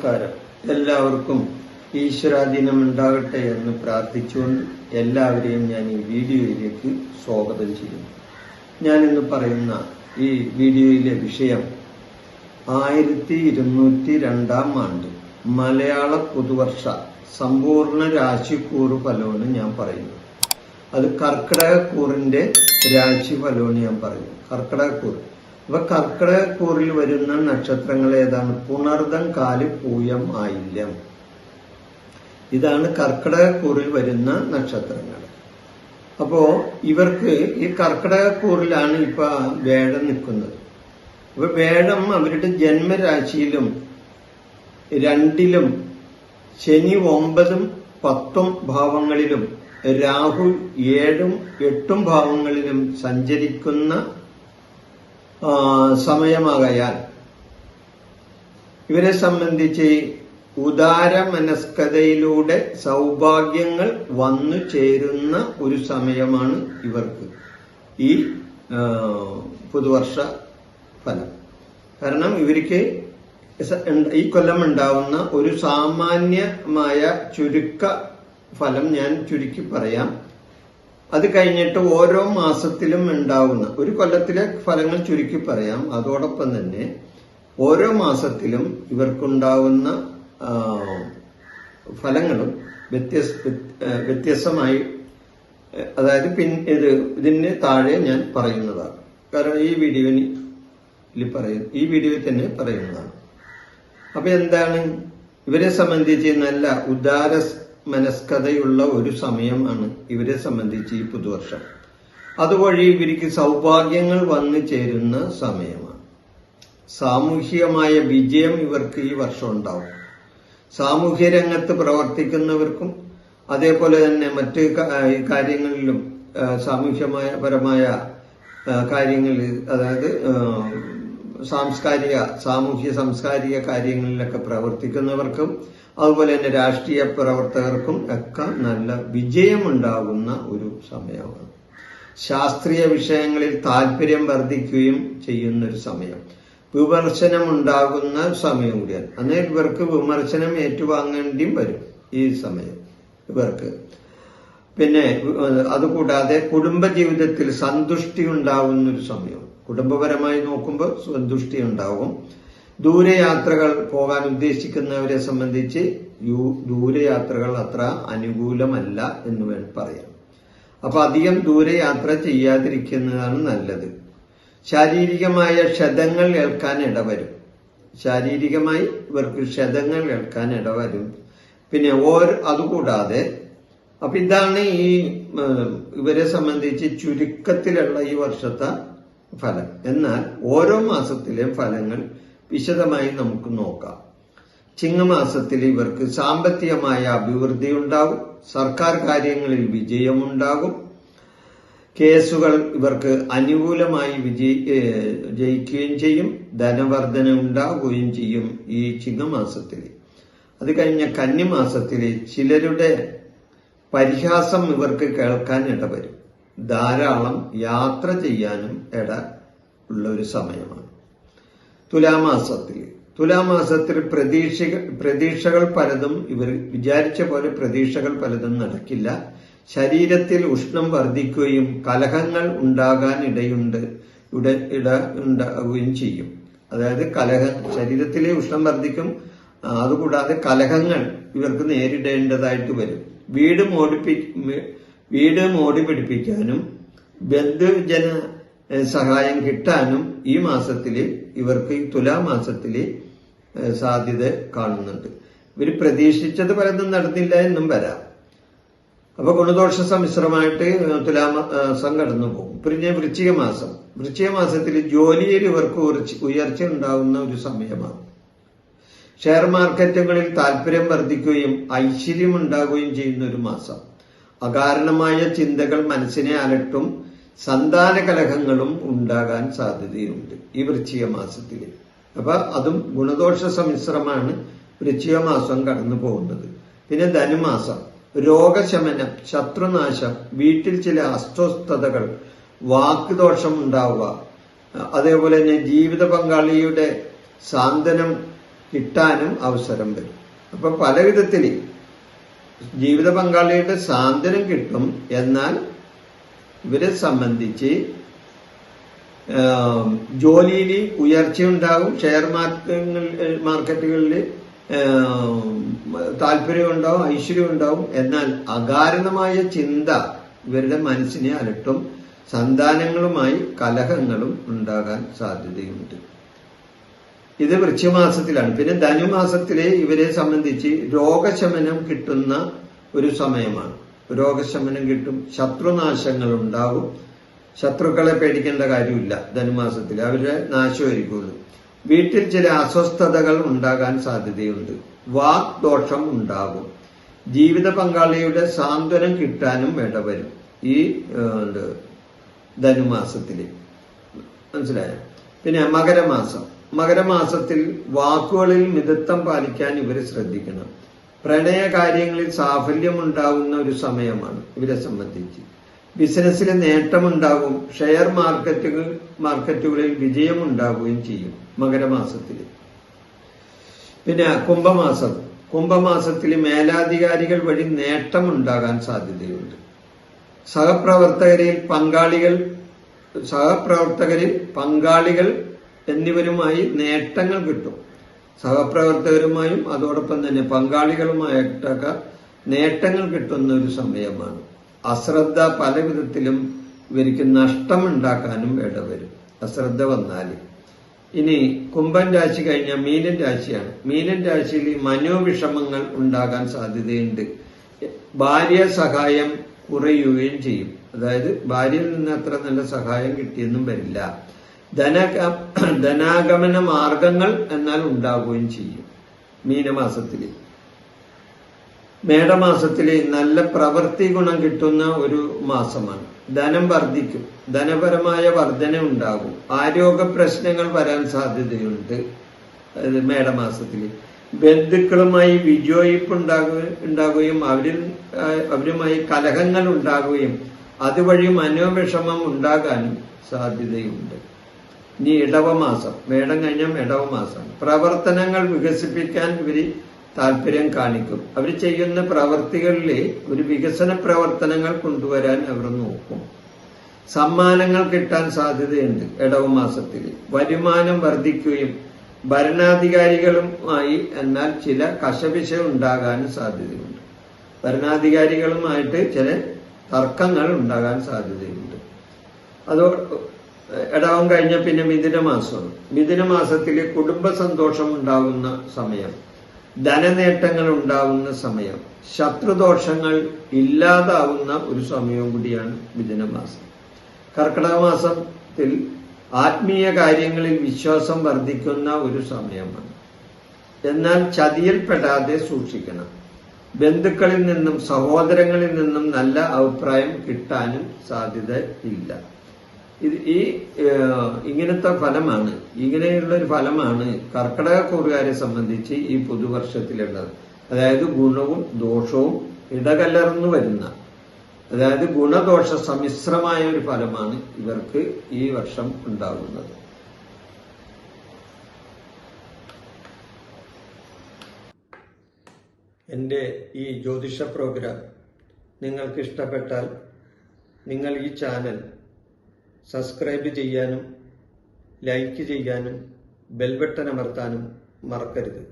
നമസ്കാരം. എല്ലാവർക്കും ഈശ്വരാധീനം ഉണ്ടാകട്ടെ എന്ന് പ്രാർത്ഥിച്ചുകൊണ്ട് എല്ലാവരെയും ഞാൻ ഈ വീഡിയോയിലേക്ക് സ്വാഗതം ചെയ്യുന്നു. ഞാൻ ഇന്ന് പറയുന്ന ഈ വീഡിയോയിലെ വിഷയം 1202 ആണ്ട് മലയാള പുതുവർഷ സമ്പൂർണ്ണ രാശിക്കൂറ് ഫലമാണ് ഞാൻ പറയുന്നത്. അത് കർക്കിടകക്കൂറിന്റെ രാശിഫലമാണ് ഞാൻ പറയുന്നത്. കർക്കിടകക്കൂറ്. അപ്പൊ കർക്കിടകക്കൂറിൽ വരുന്ന നക്ഷത്രങ്ങൾ ഏതാണ്? പുണർദം, കാല്, പൂയം, ആയില്യം. ഇതാണ് കർക്കിടകക്കൂറിൽ വരുന്ന നക്ഷത്രങ്ങൾ. അപ്പോ ഇവർക്ക് ഈ കർക്കിടകക്കൂറിലാണ് ഇപ്പൊ വേഴം നിൽക്കുന്നത്. അപ്പൊ വേഴം അവരുടെ ജന്മരാശിയിലും 2ലും, ശനി 9ഉം 10ഉം ഭാവങ്ങളിലും, രാഹു 7ഉം 8ഉം ഭാവങ്ങളിലും സഞ്ചരിക്കുന്ന സമയമാകയാൽ ഇവരെ സംബന്ധിച്ച് ഉദാരമനസ്കതയിലൂടെ സൗഭാഗ്യങ്ങൾ വന്നു ചേരുന്ന ഒരു സമയമാണ് ഇവർക്ക് ഈ പുതുവർഷ ഫലം. കാരണം ഇവർക്ക് ഈ കൊല്ലം ഉണ്ടാവുന്ന ഒരു സാമാന്യമായ ചുരുക്ക ഫലം ഞാൻ ചുരുക്കി പറയാം. അത് കഴിഞ്ഞിട്ട് ഓരോ മാസത്തിലും ഉണ്ടാവുന്ന ഒരു കൊല്ലത്തിലെ ഫലങ്ങൾ ചുരുക്കി പറയാം. അതോടൊപ്പം തന്നെ ഓരോ മാസത്തിലും ഇവർക്കുണ്ടാവുന്ന ഫലങ്ങളും വ്യത്യസ്തമായി, അതായത് ഇതിന് താഴെ ഞാൻ പറയുന്നതാണ്. കാരണം ഈ വീഡിയോയിൽ തന്നെ പറയുന്നതാണ്. അപ്പൊ എന്താണ് ഇവരെ സംബന്ധിച്ച് നല്ല ഉദാര മനസ്കതയുള്ള ഒരു സമയമാണ് ഇവരെ സംബന്ധിച്ച് ഈ പുതുവർഷം. അതുവഴി ഇവർക്ക് സൗഭാഗ്യങ്ങൾ വന്നു ചേരുന്ന സമയമാണ്. സാമൂഹികമായ വിജയം ഇവർക്ക് ഈ വർഷം ഉണ്ടാവും. സാമൂഹ്യ രംഗത്ത് പ്രവർത്തിക്കുന്നവർക്കും അതേപോലെ തന്നെ മറ്റ് കാര്യങ്ങളിലും സാമൂഹ്യപരമായ കാര്യങ്ങളിൽ, അതായത് സാമൂഹ്യ സാംസ്കാരിക കാര്യങ്ങളിലൊക്കെ പ്രവർത്തിക്കുന്നവർക്കും അതുപോലെ തന്നെ രാഷ്ട്രീയ പ്രവർത്തകർക്കും ഒക്കെ നല്ല വിജയമുണ്ടാകുന്ന ഒരു സമയമാണ്. ശാസ്ത്രീയ വിഷയങ്ങളിൽ താല്പര്യം വർദ്ധിക്കുകയും ചെയ്യുന്നൊരു സമയം. വിമർശനം ഉണ്ടാകുന്ന സമയം കൂടിയാണ്. അന്നേരം ഇവർക്ക് വിമർശനം ഏറ്റുവാങ്ങേണ്ടിയും വരും ഈ സമയം ഇവർക്ക്. പിന്നെ അതുകൂടാതെ കുടുംബജീവിതത്തിൽ സന്തുഷ്ടി ഉണ്ടാകുന്നൊരു സമയം. കുടുംബപരമായി നോക്കുമ്പോൾ സന്തുഷ്ടി ഉണ്ടാവും. ദൂരയാത്രകൾ പോകാൻ ഉദ്ദേശിക്കുന്നവരെ സംബന്ധിച്ച് ദൂരയാത്രകൾ അത്ര അനുകൂലമല്ല എന്ന് വേണം പറയാം. അപ്പൊ അധികം ദൂരയാത്ര ചെയ്യാതിരിക്കുന്നതാണ് നല്ലത്. ശാരീരികമായ ക്ഷതങ്ങൾ ഏൽക്കാൻ ഇടവരും. ശാരീരികമായി ഇവർക്ക് ക്ഷതങ്ങൾ ഏൽക്കാൻ ഇടവരും. പിന്നെ അതുകൂടാതെ അപ്പൊ ഇതാണ് ഈ ഇവരെ സംബന്ധിച്ച് ചുരുക്കത്തിലുള്ള ഈ വർഷത്തെ ഫലം. എന്നാൽ ഓരോ മാസത്തിലെ ഫലങ്ങൾ വിശദമായി നമുക്ക് നോക്കാം. ചിങ്ങമാസത്തിൽ ഇവർക്ക് സാമ്പത്തികമായ അഭിവൃദ്ധി ഉണ്ടാകും. സർക്കാർ കാര്യങ്ങളിൽ വിജയമുണ്ടാകും. കേസുകൾ ഇവർക്ക് അനുകൂലമായി ജയിക്കുകയും ചെയ്യും. ധനവർധന ഉണ്ടാകുകയും ചെയ്യും ഈ ചിങ്ങമാസത്തിൽ. അത് കഴിഞ്ഞ കന്നിമാസത്തിൽ ചിലരുടെ പരിഹാസം ഇവർക്ക് കേൾക്കാൻ ഇടവരും. ധാരാളം യാത്ര ചെയ്യാനും ഉള്ള ഒരു സമയമാണ്. തുലാമാസത്തിൽ പ്രതീക്ഷകൾ പലതും ഇവർ വിചാരിച്ച പോലെ പ്രതീക്ഷകൾ പലതും നടക്കില്ല. ശരീരത്തിൽ ഉഷ്ണം വർദ്ധിക്കുകയും കലഹങ്ങൾ ഉണ്ടാകാൻ ഉണ്ടാവുകയും ചെയ്യും. അതായത് ശരീരത്തിലെ ഉഷ്ണം വർദ്ധിക്കും. അതുകൂടാതെ കലഹങ്ങൾ ഇവർക്ക് നേരിടേണ്ടതായിട്ട് വരും. വീട് മോടി പിടിപ്പിക്കാനും ബന്ധുജന സഹായം കിട്ടാനും ഈ മാസത്തില് ഇവർക്ക് തുലാമാസത്തില് സാധ്യത കാണുന്നുണ്ട്. ഇവർ പ്രതീക്ഷിച്ചത് പലതും നടന്നില്ല എന്നും വരാം. അപ്പൊ ഗുണദോഷ സമ്മിശ്രമായിട്ട് തുലാമാസം കടന്നു പോകും. പിന്നെ വൃശ്ചികമാസത്തിൽ ജോലിയിൽ ഇവർക്ക് ഉയർച്ച ഉണ്ടാകുന്ന ഒരു സമയമാണ്. ഷെയർ മാർക്കറ്റുകളിൽ താല്പര്യം വർദ്ധിക്കുകയും ഐശ്വര്യം ഉണ്ടാകുകയും ചെയ്യുന്ന ഒരു മാസം. അകാരണമായ ചിന്തകൾ മനസ്സിനെ അലട്ടും. സന്താന കലഹങ്ങളും ഉണ്ടാകാൻ സാധ്യതയുണ്ട് ഈ വൃശ്ചിക മാസത്തിൽ. അപ്പൊ അതും ഗുണദോഷ സമ്മിശ്രമാണ് വൃശ്ചിക കടന്നു പോകുന്നത്. പിന്നെ ധനുമാസം രോഗശമനം, ശത്രുനാശം, വീട്ടിൽ ചില അസ്വസ്ഥതകൾ, വാക്കുദോഷം ഉണ്ടാവുക, അതേപോലെ തന്നെ ജീവിത പങ്കാളിയുടെ സാന്ത്വനം കിട്ടാനും അവസരം വരും. അപ്പൊ പല വിധത്തിൽ ജീവിത പങ്കാളിയുടെ സാന്ത്വനം കിട്ടും. എന്നാൽ ഇവരെ സംബന്ധിച്ച് ജോലിയിൽ ഉയർച്ചയുണ്ടാകും, ഷെയർ മാർക്കറ്റുകളിൽ താല്പര്യം ഉണ്ടാവും, ഐശ്വര്യം ഉണ്ടാവും. എന്നാൽ അകാരണമായ ചിന്ത ഇവരുടെ മനസ്സിനെ അലട്ടും. സന്താനങ്ങളുമായി കലഹങ്ങളും ഉണ്ടാകാൻ സാധ്യതയുണ്ട്. ഇത് വൃശ്ചികമാസത്തിലാണ്. പിന്നെ ധനുമാസത്തിലെ ഇവരെ സംബന്ധിച്ച് രോഗശമനം കിട്ടുന്ന ഒരു സമയമാണ്. രോഗശമനം കിട്ടും, ശത്രുനാശങ്ങൾ ഉണ്ടാകും. ശത്രുക്കളെ പേടിക്കേണ്ട കാര്യമില്ല ധനുമാസത്തിൽ, അവരുടെ നാശമായിരിക്കുള്ളൂ. വീട്ടിൽ ചില അസ്വസ്ഥതകൾ ഉണ്ടാകാൻ സാധ്യതയുണ്ട്. വാഗ്ദോഷം ഉണ്ടാകും. ജീവിത പങ്കാളിയുടെ സാന്ത്വനം കിട്ടാനും ഇടവരും ഈ ധനുമാസത്തില്. മനസ്സിലായോ? പിന്നെ മകരമാസത്തിൽ വാക്കുകളിൽ മിതത്വം പാലിക്കാൻ ഇവർ ശ്രദ്ധിക്കണം. പ്രണയ കാര്യങ്ങളിൽ സാഫല്യം ഉണ്ടാകുന്ന ഒരു സമയമാണ് ഇവരെ സംബന്ധിച്ച്. ബിസിനസ്സിൽ നേട്ടമുണ്ടാകും. ഷെയർ മാർക്കറ്റുകളിൽ വിജയമുണ്ടാകുകയും ചെയ്യും മകരമാസത്തിൽ. പിന്നെ കുംഭമാസത്തിൽ മേലാധികാരികൾ വഴി നേട്ടമുണ്ടാകാൻ സാധ്യതയുണ്ട്. സഹപ്രവർത്തകരിൽ പങ്കാളികൾ എന്നിവരുമായി നേട്ടങ്ങൾ കിട്ടും. സഹപ്രവർത്തകരുമായും അതോടൊപ്പം തന്നെ പങ്കാളികളുമായിട്ടൊക്കെ നേട്ടങ്ങൾ കിട്ടുന്ന ഒരു സമയമാണ്. അശ്രദ്ധ പല വിധത്തിലും ഇവർക്ക് നഷ്ടമുണ്ടാക്കാനും ഇടവരും, അശ്രദ്ധ വന്നാൽ. ഇനി കുംഭൻ രാശി കഴിഞ്ഞാൽ മീനൻ രാശിയാണ്. മീനൻ രാശിയിൽ മനോവിഷമങ്ങൾ ഉണ്ടാകാൻ സാധ്യതയുണ്ട്. ഭാര്യ സഹായം കുറയുകയും ചെയ്യും. അതായത് ഭാര്യയിൽ നിന്ന് അത്ര നല്ല സഹായം കിട്ടിയെന്നും വരില്ല. ധനാഗമന മാർഗങ്ങൾ എന്നാൽ ഉണ്ടാവുകയും ചെയ്യും മീനമാസത്തില്. മേടമാസത്തില് നല്ല പ്രവൃത്തി ഗുണം കിട്ടുന്ന ഒരു മാസമാണ്. ധനം വർദ്ധിക്കും, ധനപരമായ വർധന ഉണ്ടാകും. ആരോഗ്യ പ്രശ്നങ്ങൾ വരാൻ സാധ്യതയുണ്ട് മേടമാസത്തില്. ബന്ധുക്കളുമായി വിജയിപ്പ് ഉണ്ടാകുകയും അവരുമായി കലഹങ്ങൾ ഉണ്ടാകുകയും അതുവഴി മനോവിഷമം ഉണ്ടാകാനും സാധ്യതയുണ്ട്. ഇനി ഇടവമാസം, മേടം കഴിഞ്ഞാൽ ഇടവമാസം. പ്രവർത്തനങ്ങൾ വികസിപ്പിക്കാൻ ഇവര് താല്പര്യം കാണിക്കും. അവർ ചെയ്യുന്ന പ്രവർത്തികളിൽ ഒരു വികസന പ്രവർത്തനങ്ങൾ കൊണ്ടുവരാൻ അവർ നോക്കും. സമ്മാനങ്ങൾ കിട്ടാൻ സാധ്യതയുണ്ട് ഇടവമാസത്തിൽ. വരുമാനം വർദ്ധിക്കുകയും ഭരണാധികാരികളുമായി എന്നാൽ ചില കശപിശ ഉണ്ടാകാനും സാധ്യതയുണ്ട്. ഭരണാധികാരികളുമായിട്ട് ചില തർക്കങ്ങൾ ഉണ്ടാകാൻ സാധ്യതയുണ്ട്. അതോ ഇടവം കഴിഞ്ഞ പിന്നെ മിഥുനമാസമാണ്. മിഥുനമാസത്തിൽ കുടുംബ സന്തോഷം ഉണ്ടാകുന്ന സമയം, ധനനേട്ടങ്ങൾ ഉണ്ടാവുന്ന സമയം, ശത്രുദോഷങ്ങൾ ഇല്ലാതാവുന്ന ഒരു സമയവും കൂടിയാണ് മിഥുനമാസം. കർക്കിടക മാസത്തിൽ ആത്മീയ കാര്യങ്ങളിൽ വിശ്വാസം വർദ്ധിക്കുന്ന ഒരു സമയമാണ്. എന്നാൽ ചതിയിൽപ്പെടാതെ സൂക്ഷിക്കണം. ബന്ധുക്കളിൽ നിന്നും സഹോദരങ്ങളിൽ നിന്നും നല്ല അഭിപ്രായം കിട്ടാനും സാധ്യത ഇല്ല. ഇങ്ങനത്തെ ഫലമാണ്, ഇങ്ങനെയുള്ള ഒരു ഫലമാണ് കർക്കിടകക്കൂറുകാരെ സംബന്ധിച്ച് ഈ പുതുവർഷത്തിലുള്ളത്. അതായത് ഗുണവും ദോഷവും ഇടകലർന്നു വരുന്ന, അതായത് ഗുണദോഷ സമ്മിശ്രമായ ഒരു ഫലമാണ് ഇവർക്ക് ഈ വർഷം ഉണ്ടാകുന്നത്. എൻ്റെ ഈ ജ്യോതിഷ പ്രോഗ്രാം നിങ്ങൾക്ക് ഇഷ്ടപ്പെട്ടാൽ നിങ്ങൾ ഈ ചാനൽ സബ്സ്ക്രൈബ് ചെയ്യാനും ലൈക്ക് ചെയ്യാനും ബെൽ ബട്ടൺ അമർത്താനും മറക്കരുത്.